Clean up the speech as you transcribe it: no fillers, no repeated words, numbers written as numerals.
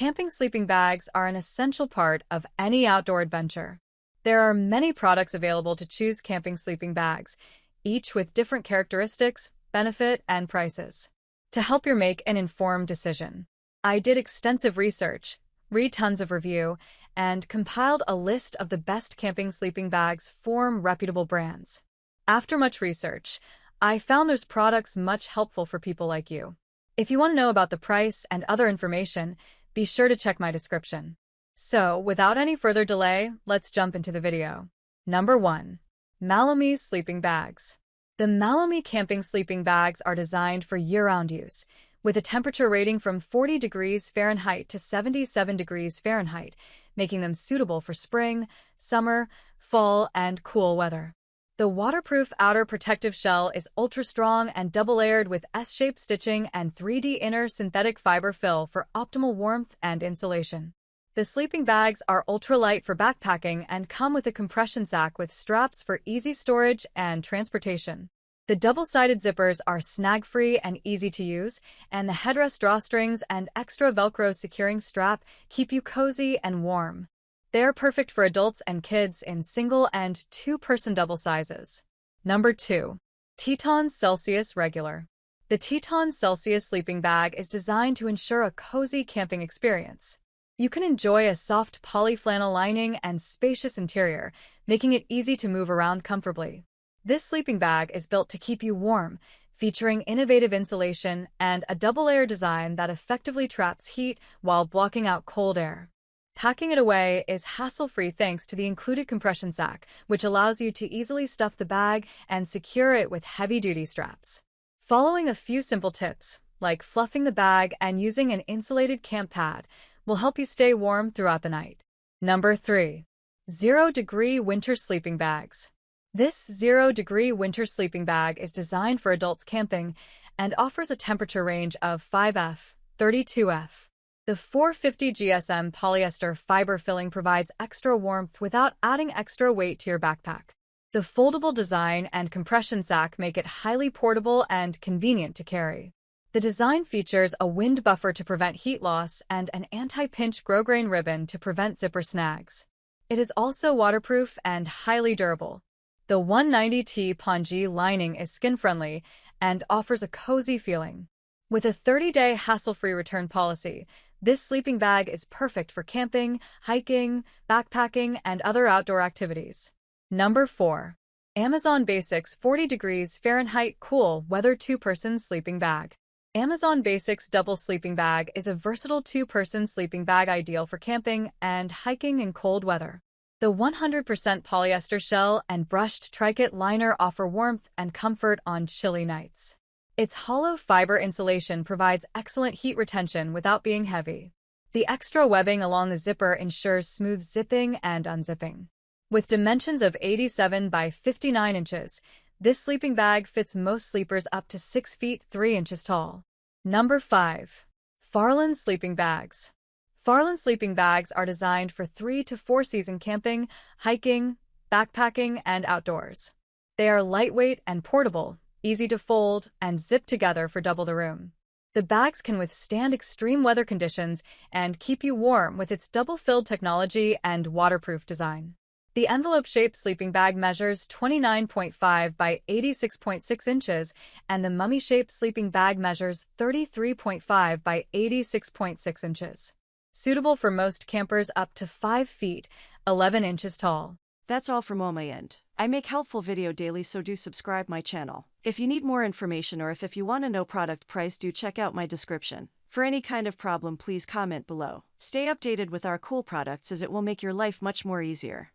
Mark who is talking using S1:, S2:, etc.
S1: Camping sleeping bags are an essential part of any outdoor adventure. There are many products available to choose camping sleeping bags, each with different characteristics, benefit, and prices. To help you make an informed decision, I did extensive research, read tons of review, and compiled a list of the best camping sleeping bags from reputable brands. After much research, I found those products much helpful for people like you. If you want to know about the price and other information, be sure to check my description. So, without any further delay, let's jump into the video. Number 1. Malumi Sleeping Bags. The Malumi camping sleeping bags are designed for year-round use, with a temperature rating from 40 degrees Fahrenheit to 77 degrees Fahrenheit, making them suitable for spring, summer, fall, and cool weather. The waterproof outer protective shell is ultra-strong and double-layered with S-shaped stitching and 3D inner synthetic fiber fill for optimal warmth and insulation. The sleeping bags are ultra-light for backpacking and come with a compression sack with straps for easy storage and transportation. The double-sided zippers are snag-free and easy to use, and the headrest drawstrings and extra Velcro securing strap keep you cozy and warm. They are perfect for adults and kids in single and two-person double sizes. Number 2. Teton Celsius Regular. The Teton Celsius sleeping bag is designed to ensure a cozy camping experience. You can enjoy a soft polyflannel lining and spacious interior, making it easy to move around comfortably. This sleeping bag is built to keep you warm, featuring innovative insulation and a double-layer design that effectively traps heat while blocking out cold air. Packing it away is hassle-free thanks to the included compression sack, which allows you to easily stuff the bag and secure it with heavy-duty straps. Following a few simple tips, like fluffing the bag and using an insulated camp pad, will help you stay warm throughout the night. Number 3. 0-Degree Winter Sleeping Bags. This 0-Degree Winter Sleeping Bag is designed for adults camping and offers a temperature range of 5F, 32F. The 450 GSM polyester fiber filling provides extra warmth without adding extra weight to your backpack. The foldable design and compression sack make it highly portable and convenient to carry. The design features a wind buffer to prevent heat loss and an anti-pinch grosgrain ribbon to prevent zipper snags. It is also waterproof and highly durable. The 190T pongee lining is skin-friendly and offers a cozy feeling. With a 30-day hassle-free return policy, this sleeping bag is perfect for camping, hiking, backpacking, and other outdoor activities. Number 4. Amazon Basics 40 degrees Fahrenheit Cool Weather 2-Person Sleeping Bag. Amazon Basics Double Sleeping Bag is a versatile 2-person sleeping bag ideal for camping and hiking in cold weather. The 100% polyester shell and brushed Trikit liner offer warmth and comfort on chilly nights. Its hollow fiber insulation provides excellent heat retention without being heavy. The extra webbing along the zipper ensures smooth zipping and unzipping. With dimensions of 87 by 59 inches, this sleeping bag fits most sleepers up to 6 feet 3 inches tall. Number 5. Farland Sleeping Bags. Farland sleeping bags are designed for 3 to 4 season camping, hiking, backpacking, and outdoors. They are lightweight and portable, easy to fold, and zip together for double the room. The bags can withstand extreme weather conditions and keep you warm with its double-filled technology and waterproof design. The envelope-shaped sleeping bag measures 29.5 by 86.6 inches, and the mummy-shaped sleeping bag measures 33.5 by 86.6 inches. Suitable for most campers up to 5 feet, 11 inches tall.
S2: That's all from on my end. I make helpful video daily, so do subscribe my channel. If you need more information or if you want to know product price, do check out my description. For any kind of problem, please comment below. Stay updated with our cool products as it will make your life much more easier.